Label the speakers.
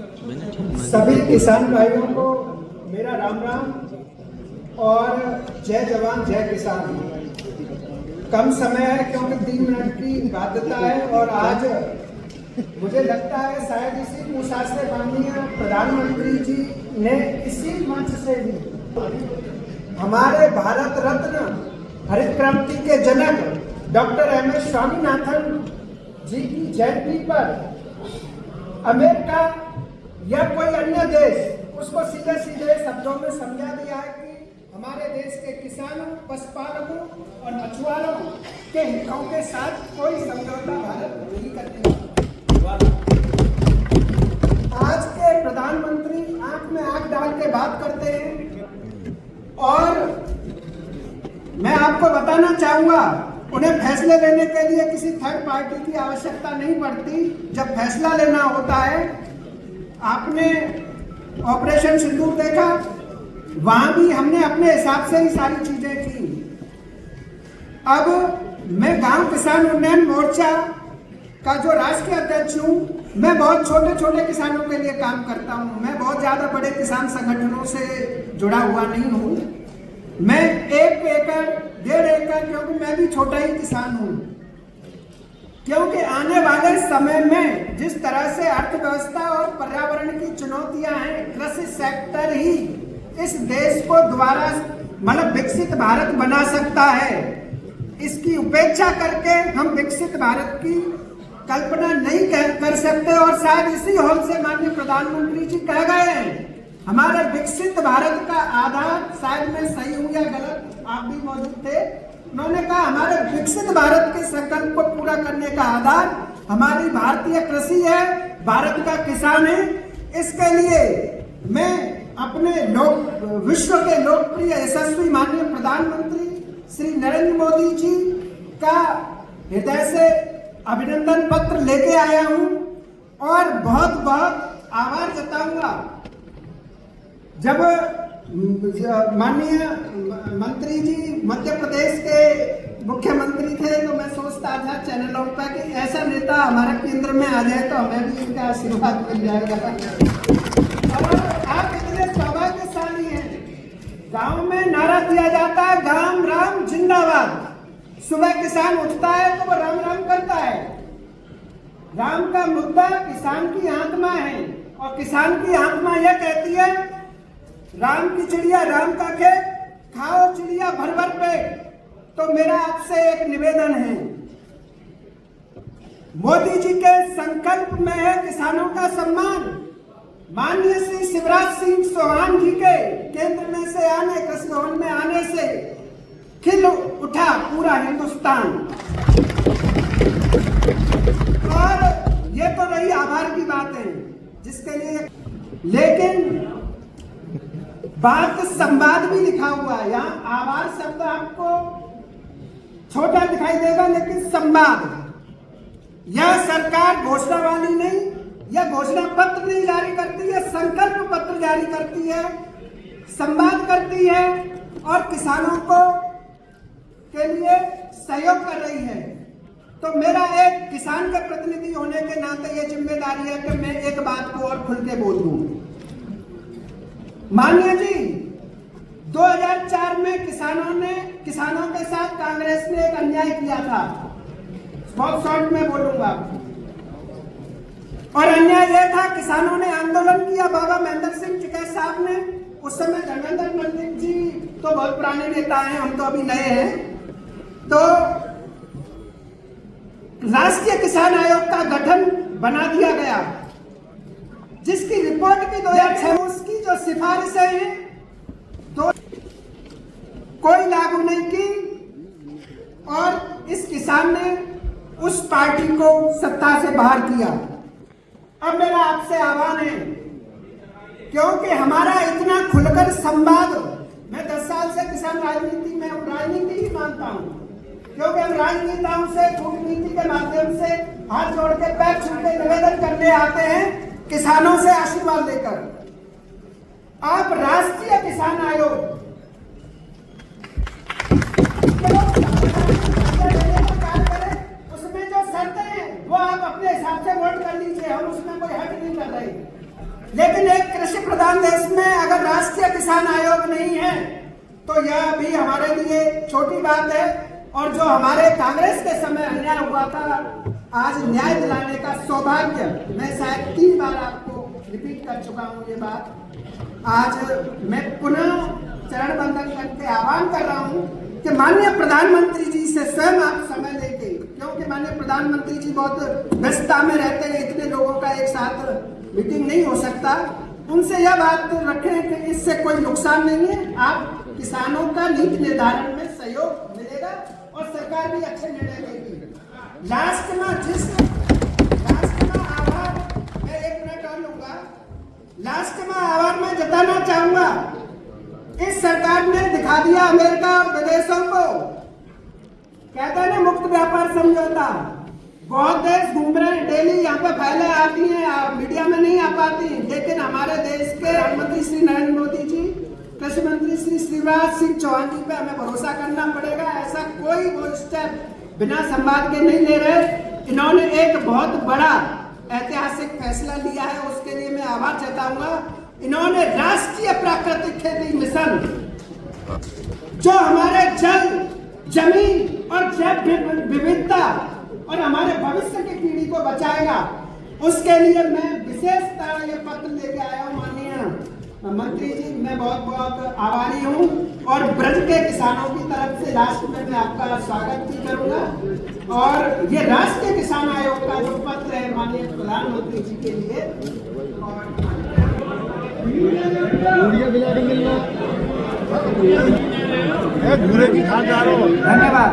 Speaker 1: सभी किसान भाइयों को मेरा राम राम और जय जवान जय किसान। कम समय है क्योंकि 3 मिनट की बाध्यता है और आज मुझे लगता है शायद इसी मूसा से माननीय प्रधानमंत्री जी ने इसी मंच से भी हमारे भारत रत्न हरित क्रांति के जनक डॉक्टर एम.एस. स्वामीनाथन जी की जयंती पर अमेरिका या कोई अन्य देश उसको सीधे सीधे शब्दों में समझा दिया है कि हमारे देश के किसानों, पशुपालकों और मछुआरों के हितों के साथ कोई समझौता भारत नहीं करने वाला। आज के प्रधानमंत्री आंख में आंख डाल के बात करते हैं और मैं आपको बताना चाहूंगा उन्हें फैसले लेने के लिए किसी थर्ड पार्टी की आवश्यकता नहीं पड़ती। जब फैसला लेना होता है, आपने ऑपरेशन सिंदूर देखा, वहां भी हमने अपने हिसाब से ही सारी चीजें की। अब मैं गांव किसान उन्नयन मोर्चा का जो राष्ट्रीय अध्यक्ष हूं, मैं बहुत छोटे छोटे किसानों के लिए काम करता हूं। मैं बहुत ज्यादा बड़े किसान संगठनों से जुड़ा हुआ नहीं हूं। मैं 1 एकड़ 1.5 एकड़, क्योंकि मैं भी छोटा ही किसान हूं। क्योंकि आने वाले समय में जिस तरह से अर्थव्यवस्था और पर्यावरण की चुनौतियां हैं, कृषि सेक्टर ही इस देश को दोबारा विकसित भारत बना सकता है। इसकी उपेक्षा करके हम विकसित भारत की कल्पना नहीं कर सकते। और शायद इसी हॉल से माननीय प्रधानमंत्री जी कह गए हैं, हमारे विकसित भारत का आधार, शायद मैं सही हूं या गलत, आप भी मौजूद थे, उन्होंने कहा हमारे विकसित भारत के संकल्प को पूरा करने का आधार हमारी भारतीय कृषि है, भारत का किसान है। इसके लिए मैं अपने विश्व के लोकप्रिय यशस्वी माननीय प्रधानमंत्री श्री नरेंद्र मोदी जी का हृदय से अभिनंदन पत्र लेके आया हूं और बहुत बहुत आभार जताऊंगा। जब माननीय मंत्री जी मध्य प्रदेश के मुख्यमंत्री थे तो मैं सोचता था चैनलों पर कि ऐसा नेता हमारे केंद्र में आ जाए तो हमें भी इनका आशीर्वाद मिल जाएगा। और आप इतने सौभाग्यशाली हैं। गांव में नारा दिया जाता है, गांव राम जिंदाबाद। सुबह किसान उठता है तो वो राम राम करता है। राम का मुद्दा किसान की आत्मा है और किसान की आत्मा यह कहती है, राम की चिड़िया राम का खेत, खाओ चिड़िया भर भर पेट। तो मेरा आपसे एक निवेदन है, मोदी जी के संकल्प में है किसानों का सम्मान। माननीय श्री शिवराज सिंह चौहान जी के केंद्र में से आने, कृषि भवन में आने से खिल उठा पूरा हिंदुस्तान। और ये तो रही आभार की बात है जिसके लिए, लेकिन बात संवाद भी लिखा हुआ है। यहाँ आभार शब्द आपको छोटा दिखाई देगा, लेकिन संवाद, यह सरकार घोषणा वाली नहीं, यह घोषणा पत्र नहीं जारी करती है, संकल्प पत्र जारी करती है, संवाद करती है और किसानों को के लिए सहयोग कर रही है। तो मेरा एक किसान के प्रतिनिधि होने के नाते यह जिम्मेदारी है कि मैं एक बात को और खुल के बोल दूं। माननीय जी, 2004 में किसानों के साथ कांग्रेस ने एक अन्याय किया था। बहुत शॉर्ट में बोलूंगा। और अन्याय यह था, किसानों ने आंदोलन किया। बाबा महेंद्र सिंह टिकैत साहब ने, उस समय धर्मेंद्र पंडित जी तो बहुत पुराने नेता हैं, हम तो अभी नए हैं, तो राष्ट्रीय किसान आयोग का गठन बना दिया गया, जिसकी रिपोर्ट भी 2006 में, उसकी जो सिफारिशें हैं तो कोई लागू नहीं की और इस किसान ने उस पार्टी को सत्ता से बाहर किया। अब मेरा आपसे आह्वान है, क्योंकि हमारा इतना खुलकर संवाद, मैं 10 साल से किसान राजनीति में हूं, राजनीति ही मानता हूं, क्योंकि हम राजनेताओं से कूटनीति के माध्यम से हाथ जोड़ के पैर छू के निवेदन करने आते हैं, किसानों से आशीर्वाद लेकर। आप राष्ट्रीय किसान आयोग उसमें जो शर्तें हैं वो आप अपने हिसाब से वोट कर लीजिए, हम उसमें कोई हट नहीं कर रहे। लेकिन एक कृषि प्रधान देश में अगर राष्ट्रीय किसान आयोग नहीं है तो यह भी हमारे लिए छोटी बात है। और जो हमारे कांग्रेस के समय अन्याय हुआ था, आज न्याय दिलाने का सौभाग्य, मैं शायद 3 बार आपको रिपीट कर चुका हूं ये बात। आज मैं पुनः चरण बंदन करके आह्वान कर रहा हूं कि माननीय प्रधानमंत्री जी से स्वयं आप समय लेके, क्योंकि माननीय प्रधानमंत्री जी बहुत व्यस्तता में रहते हैं, इतने लोगों का एक साथ मीटिंग नहीं हो सकता, उनसे यह बात रखें कि इससे कोई नुकसान नहीं है, आप किसानों का नीति निर्धारण में सहयोग मिलेगा और सरकार भी अच्छे निर्णय लेगी। लास्ट में आभार, मैं 1 मिनट और लूंगा। लास्ट में आभार मैं जताना चाहूंगा, इस सरकार ने दिखा दिया अमेरिका और विदेशों को, कहते हैं ना मुक्त व्यापार समझौता। बहुत देश घूम रहे हैं, डेली यहाँ पे फाइलें आती हैं, मीडिया में नहीं आ पाती, लेकिन हमारे देश के प्रधानमंत्री श्री नरेंद्र मोदी जी, कृषि मंत्री श्री शिवराज सिंह चौहान जी पे हमें भरोसा करना पड़ेगा। ऐसा कोई वो स्टेप बिना संवाद के नहीं ले रहे। इन्होंने एक बहुत बड़ा ऐतिहासिक फैसला लिया है, उसके लिए मैं आभार जताऊंगा। इन्होंने राष्ट्रीय प्राकृतिक खेती मिशन, जो हमारे जल, जमीन और जैव विविधता और हमारे भविष्य की पीढ़ी को बचाएगा, उसके लिए मैं विशेषतः ये पत्र लेके आया हूँ। माननीय मंत्री जी, मैं बहुत बहुत आभारी हूँ और ब्रज के किसानों की तरफ से लास्ट में मैं आपका स्वागत भी करूंगा। और ये राष्ट्रीय किसान आयोग का जो पत्र है माननीय प्रधानमंत्री जी के लिए,
Speaker 2: धन्यवाद।